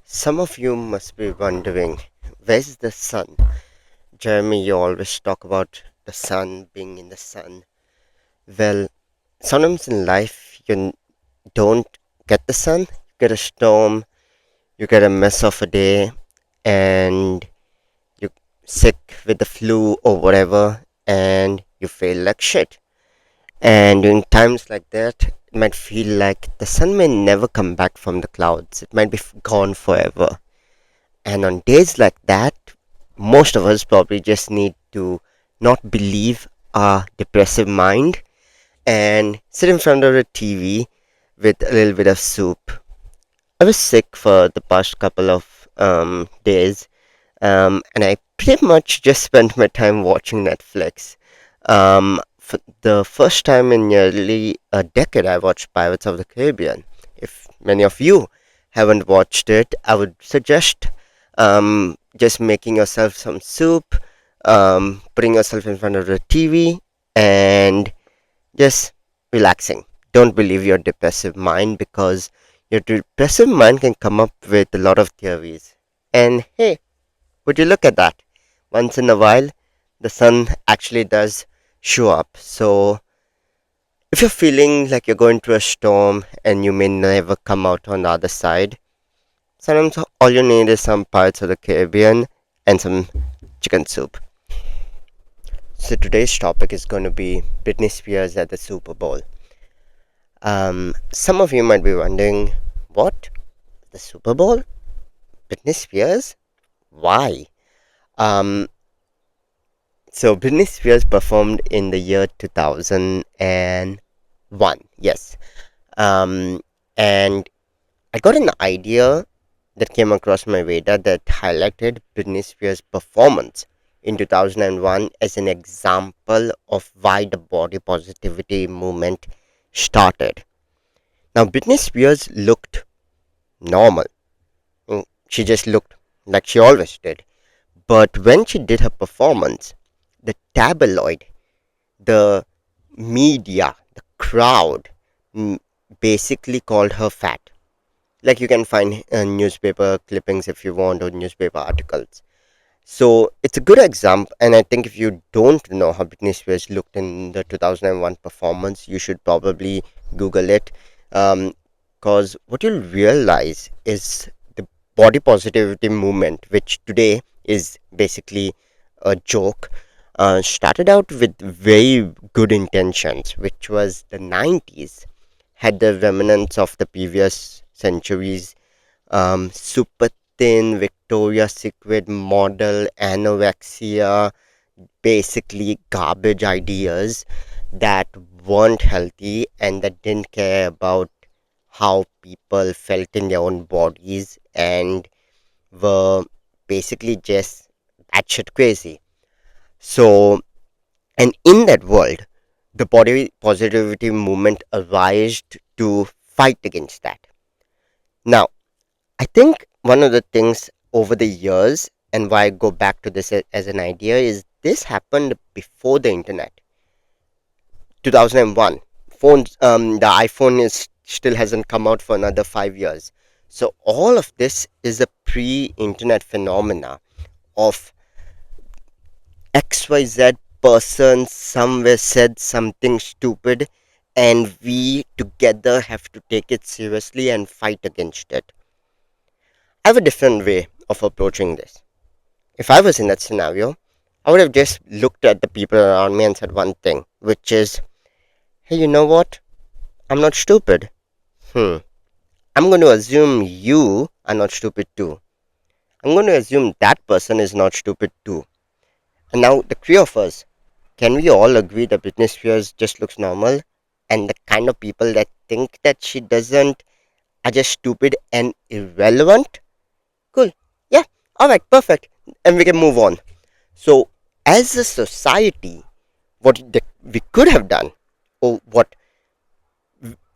Some of you must be wondering, where's the sun? Jeremy, you always talk about the sun, being in the sun. Well, sometimes in life don't get the sun, you get a storm, you get a mess of a day, and you're sick with the flu or whatever, and you feel like shit. And in times like that, it might feel like the sun may never come back from the clouds, it might be gone forever. And on days like that, most of us probably just need to not believe our depressive mind and sit in front of the TV with a little bit of soup. I was sick for the past couple of days, and I pretty much just spent my time watching Netflix. For the first time in nearly a decade, I watched Pirates of the Caribbean. If many of you haven't watched it, I would suggest just making yourself some soup, putting yourself in front of the TV, and just relaxing. Don't believe your depressive mind because your depressive mind can come up with a lot of theories. And hey, would you look at that? Once in a while, the sun actually does show up. So, if you're feeling like you're going through a storm and you may never come out on the other side, sometimes all you need is some Pirates of the Caribbean and some chicken soup. So, today's topic is going to be Britney Spears at the Super Bowl. Some of you might be wondering, what? The Super Bowl? Britney Spears? Why? Um, So Britney Spears performed in the year 2001. Yes. Um, and I got an idea that came across my radar that highlighted Britney Spears' performance in 2001 as an example of why the body positivity movement started. Now, Britney Spears looked normal. She just looked like she always did. But when she did her performance, the tabloid, the media, the crowd basically called her fat. Like you can find newspaper clippings if you want or newspaper articles. So it's a good example, and I think if you don't know how Britney Spears looked in the 2001 performance, you should probably Google it. Because what you'll realize is the body positivity movement, which today is basically a joke, started out with very good intentions, which was the 90s, had the remnants of the previous centuries, super thin, Victoria's Secret model, anorexia, basically garbage ideas that weren't healthy and that didn't care about how people felt in their own bodies and were basically just batshit crazy. So, and in that world, the body positivity movement arised to fight against that. Now, I think one of the things over the years, and why I go back to this as an idea, is this happened before the internet. 2001. The iPhone is still hasn't come out for another 5 years. So all of this is a pre-internet phenomena of XYZ person somewhere said something stupid, and we together have to take it seriously and fight against it. I have a different way of approaching this. If I was in that scenario, I would have just looked at the people around me and said one thing, which is, hey, you know what? I'm not stupid. Hmm. I'm going to assume you are not stupid too. I'm going to assume that person is not stupid too. And now, the three of us, can we all agree that Britney Spears just looks normal? And the kind of people that think that she doesn't are just stupid and irrelevant? Cool. Yeah. Alright, perfect. And we can move on. So, as a society, we could have done, or what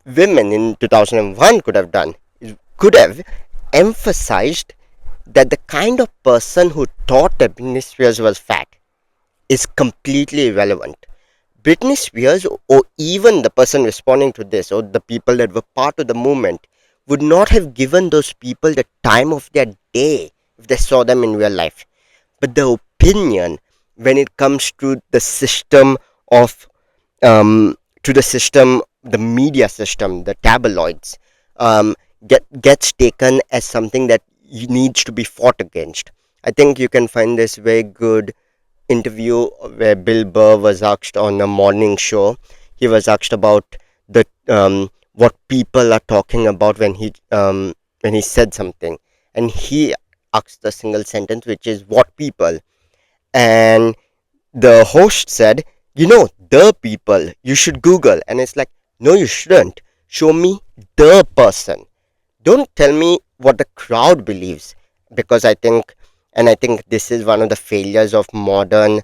women in 2001 could have done, could have emphasized that the kind of person who thought that Britney Spears was fat is completely irrelevant. Britney Spears, or even the person responding to this, or the people that were part of the movement, would not have given those people the time of their day if they saw them in real life. But the opinion, when it comes to the system of to the system, the media system, the tabloids, gets taken as something that needs to be fought against. I think you can find this very good interview where Bill Burr was asked on a morning show. He was asked about the what people are talking about when he said something, and he asked a single sentence, which is "what people," and the host said, the people, you should Google. And it's like, no, you shouldn't. Show me the person. Don't tell me what the crowd believes. Because I think this is one of the failures of modern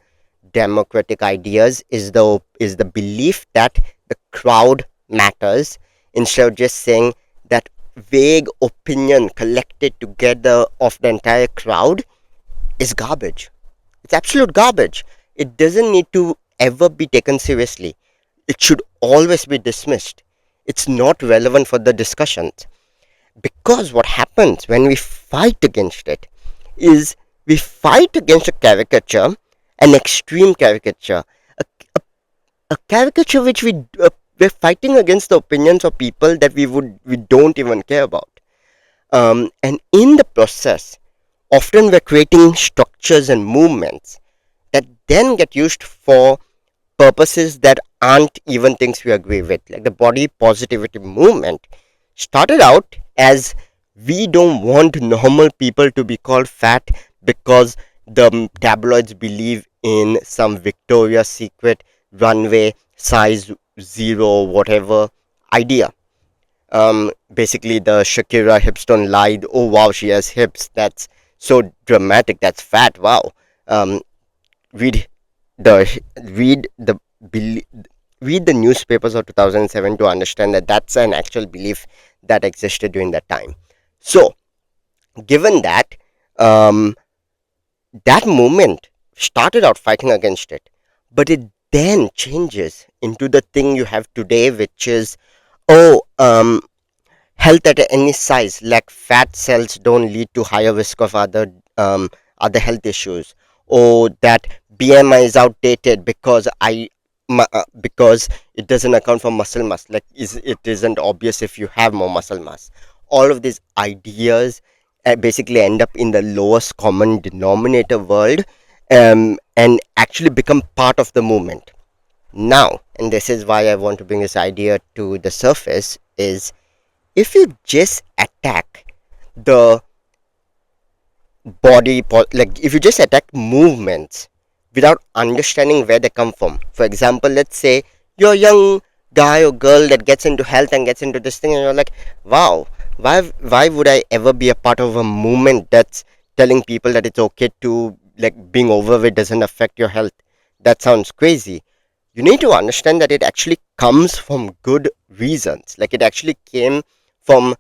democratic ideas is the belief that the crowd matters, instead of just saying that vague opinion collected together of the entire crowd is garbage. It's absolute garbage. It doesn't need to ever be taken seriously. It should always be dismissed. It's not relevant for the discussions. Because what happens when we fight against it is we fight against a caricature, an extreme caricature, a, a, a caricature which we're fighting against the opinions of people that we don't even care about. And in the process, often we're creating structures and movements that then get used for purposes that aren't even things we agree with. Like the body positivity movement started out as we don't want normal people to be called fat because the tabloids believe in some Victoria's Secret runway size zero whatever idea. Basically the Shakira hips don't lie. Oh wow, she has hips. That's so dramatic. That's fat. Wow. Read the read the bel- read the newspapers of 2007 to understand that that's an actual belief that existed during that time. So, given that, um, that movement started out fighting against it, but it then changes into the thing you have today, which is, oh, health at any size, like fat cells, don't lead to higher risk of other health issues, or that BMI is outdated because because it doesn't account for muscle mass. Like it isn't obvious if you have more muscle mass. All of these ideas basically end up in the lowest common denominator world, and actually become part of the movement now. And this is why I want to bring this idea to the surface: is if you just attack the like if you just attack movements without understanding where they come from. For example, let's say you're a young guy or girl that gets into health and gets into this thing, and you're like, wow, why would I ever be a part of a movement that's telling people that it's okay to, like, being overweight doesn't affect your health? That sounds crazy. You need to understand that it actually comes from good reasons. Like, it actually came from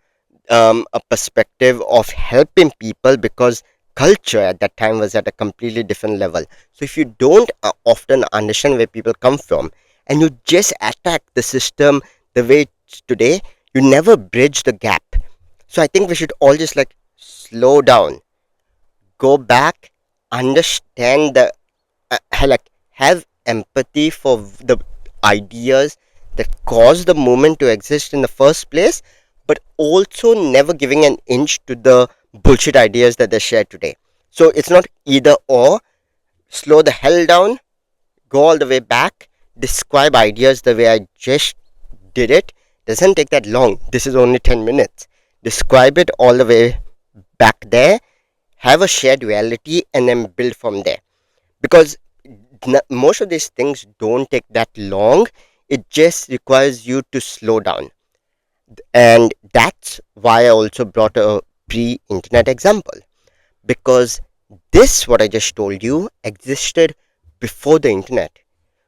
a perspective of helping people, because culture at that time was at a completely different level. So if you don't often understand where people come from, and you just attack the system the way it's today, you never bridge the gap. So I think we should all just, like, slow down, go back, understand the like, have empathy for the ideas that caused the movement to exist in the first place, but also never giving an inch to the bullshit ideas that they share today. So it's not either or. Slow the hell down, go all the way back, describe ideas the way I just did it. Doesn't take that long. This is only 10 minutes. Describe it all the way back there, have a shared reality, and then build from there. Because most of these things don't take that long. It just requires you to slow down. And that's why I also brought a pre-internet example, because this, what I just told you, existed before the internet.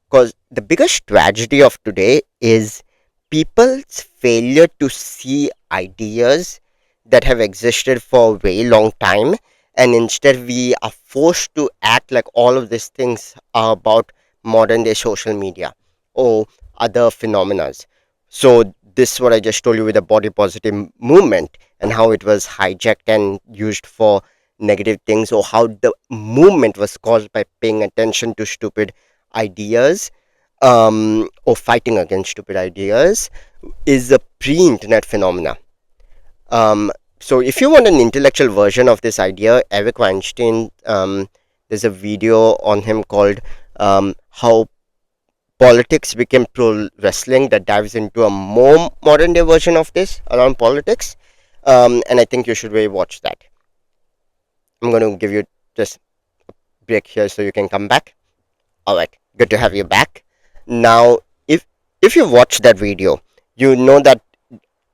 Because the biggest tragedy of today is people's failure to see ideas that have existed for a very long time, and instead we are forced to act like all of these things are about modern day social media or other phenomena. So this what I just told you with the body positive movement and how it was hijacked and used for negative things, or how the movement was caused by paying attention to stupid ideas, or fighting against stupid ideas, is a pre-internet phenomena. um, so if you want an intellectual version of this idea, Eric Weinstein, there's a video on him called how politics became pro wrestling, that dives into a more modern day version of this around politics. And I think you should really watch that. I'm going to give you just a break here so you can come back. All right, good to have you back. Now, if you watch that video, you know that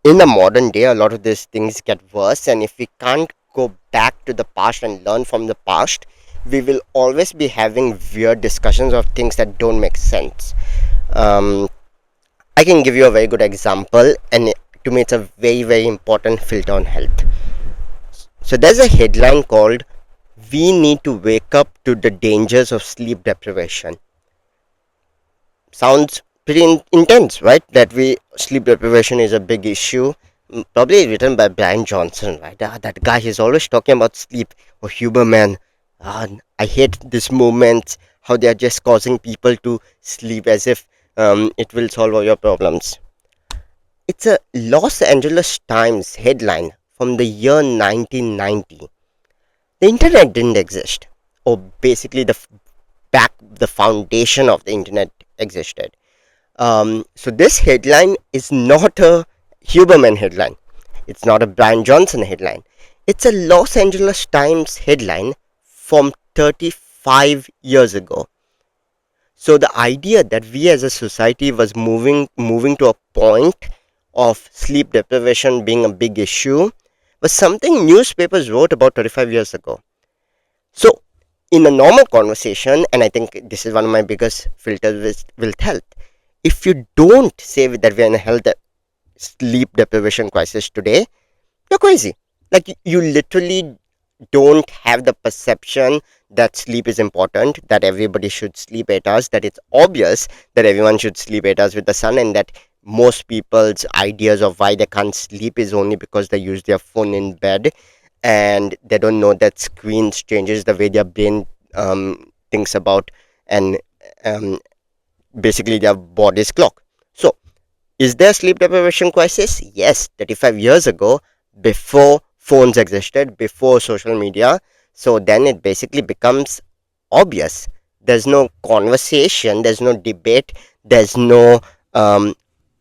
in the modern day, a lot of these things get worse, and if we can't go back to the past and learn from the past, we will always be having weird discussions of things that don't make sense. um, I can give you a very good example, and to me it's a very very important filter on health. So there's a headline called "We need to wake up to the dangers of sleep deprivation." Sounds pretty intense, right? That we sleep deprivation is a big issue. Probably written by Brian Johnson, right? That guy is always talking about sleep, or Huberman. I hate this movement, how they are just causing people to sleep as if it will solve all your problems. It's a Los Angeles Times headline from the year 1990. The internet didn't exist, or basically the foundation of the internet existed. So this headline is not a Huberman headline. It's not a Brian Johnson headline. It's a Los Angeles Times headline from 35 years ago. So the idea that we as a society was moving to a point of sleep deprivation being a big issue was something newspapers wrote about 35 years ago. So in a normal conversation, and I think this is one of my biggest filters with health, if you don't say that we're in a sleep deprivation crisis today, you're crazy. Like, you literally don't have the perception that sleep is important, that everybody should sleep 8 hours, that it's obvious that everyone should sleep 8 hours with the sun, and that most people's ideas of why they can't sleep is only because they use their phone in bed, and they don't know that screens changes the way their brain thinks about, and um, basically their body's clock. So is there a sleep deprivation crisis? Yes, 35 years ago, before phones existed, before social media. So then it basically becomes obvious. There's no conversation, there's no debate, there's no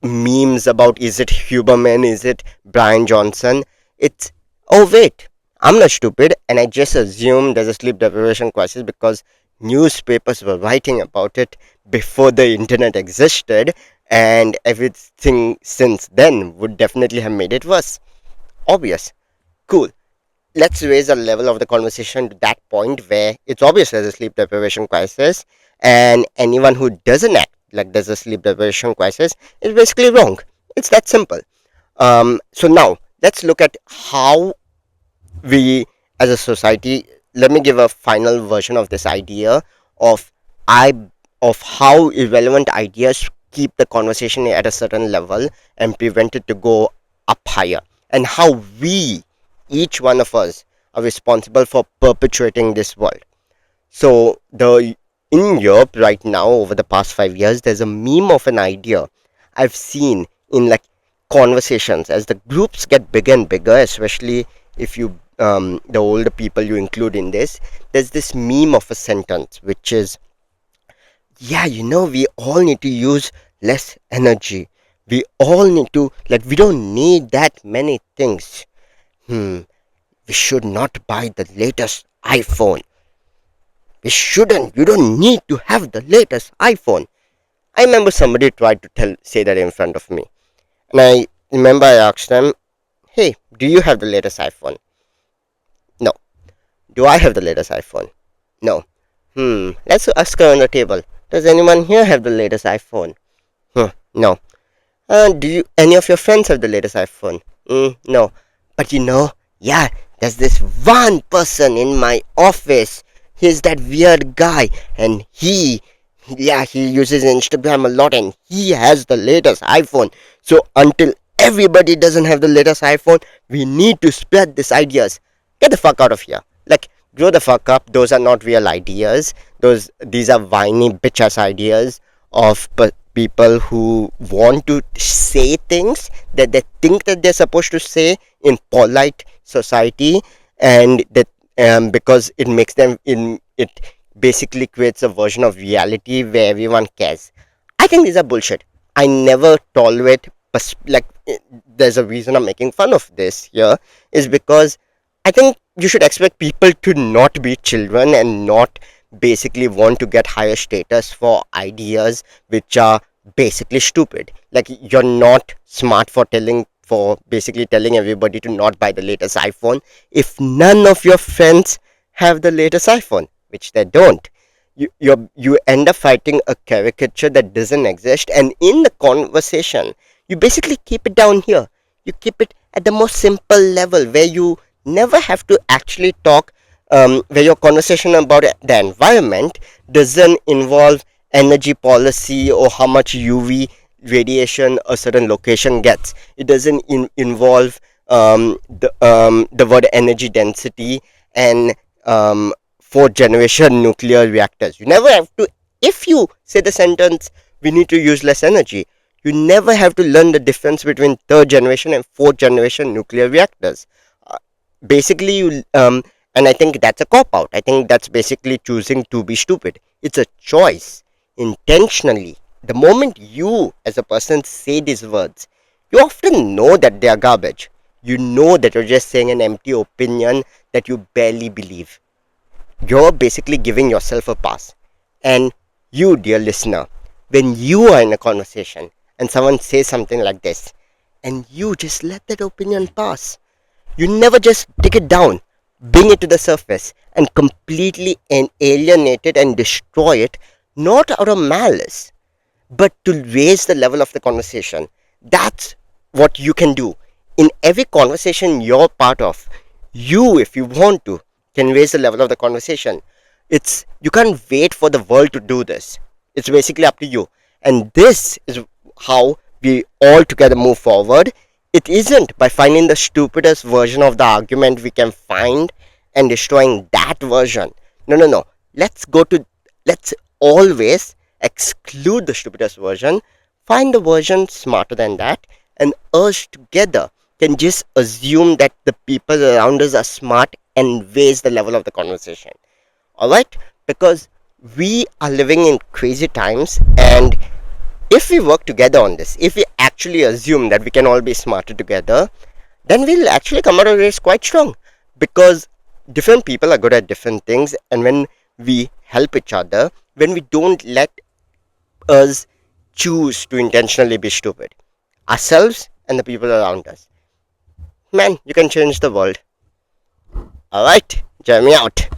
memes about is it Huberman, is it Brian Johnson. It's, oh wait, I'm not stupid, and I just assume there's a sleep deprivation crisis because newspapers were writing about it before the internet existed, and everything since then would definitely have made it worse. Obvious. Cool. Let's raise the level of the conversation to that point where it's obvious there's a sleep deprivation crisis, and anyone who doesn't act like there's a sleep deprivation crisis is basically wrong. It's that simple. So now let's look at how we as a society, let me give a final version of this idea of I of how irrelevant ideas keep the conversation at a certain level and prevent it to go up higher, and how we, each one of us, are responsible for perpetuating this world. So the in Europe right now, over the past 5 years, there's a meme of an idea I've seen in like conversations as the groups get bigger and bigger, especially if you the older people you include in this. There's this meme of a sentence which is, yeah, we all need to use less energy. We all need to, like, we don't need that many things. We should not buy the latest iPhone. We shouldn't. You don't need to have the latest iPhone. I remember somebody tried to say that in front of me. And I remember I asked them, hey, do you have the latest iPhone? No. Do I have the latest iPhone? No. Let's ask her on the table. Does anyone here have the latest iPhone? No. Do any of your friends have the latest iPhone? No. But yeah, there's this one person in my office. He's that weird guy, and he Yeah, he uses Instagram a lot and he has the latest iPhone. So until everybody doesn't have the latest iPhone, we need to spread these ideas. Get the fuck out of here. Like, grow the fuck up. Those are not real ideas. These are whiny bitch ass ideas of people who want to say things that they think that they're supposed to say in polite society, and that because it makes them in it basically creates a version of reality where everyone cares. I think these are bullshit. I never tolerate, like, there's a reason I'm making fun of this here, is because I think you should expect people to not be children and not basically want to get higher status for ideas which are basically stupid. Like, you're not smart for basically telling everybody to not buy the latest iPhone if none of your friends have the latest iPhone, which they don't. You end up fighting a caricature that doesn't exist, and in the conversation, you basically keep it down here. You keep it at the most simple level where you never have to actually talk, where your conversation about the environment doesn't involve energy policy or how much UV radiation a certain location gets. It doesn't involve the word energy density and fourth generation nuclear reactors. You never have to, if you say the sentence, we need to use less energy, you never have to learn the difference between third generation and fourth generation nuclear reactors. Uh, Basically, and I think that's a cop out. I think that's basically choosing to be stupid. It's a choice intentionally. The moment you, as a person, say these words, you often know that they are garbage. You know that you're just saying an empty opinion that you barely believe. You're basically giving yourself a pass. And you, dear listener, when you are in a conversation and someone says something like this, and you just let that opinion pass, you never just take it down, bring it to the surface, and completely alienate it and destroy it, not out of malice, but to raise the level of the conversation. That's what you can do. In every conversation you're part of, you, if you want to, can raise the level of the conversation. You can't wait for the world to do this. It's basically up to you. And this is how we all together move forward. It isn't by finding the stupidest version of the argument we can find and destroying that version. No, no, no. Let's always exclude the stupidest version, find the version smarter than that, and us together can just assume that the people around us are smart and raise the level of the conversation. Alright? Because we are living in crazy times, and if we work together on this, if we actually assume that we can all be smarter together, then we'll actually come out of this quite strong. Because different people are good at different things, and when we help each other, when we don't let us choose to intentionally be stupid, ourselves and the people around us, man, you can change the world. Alright, join me out.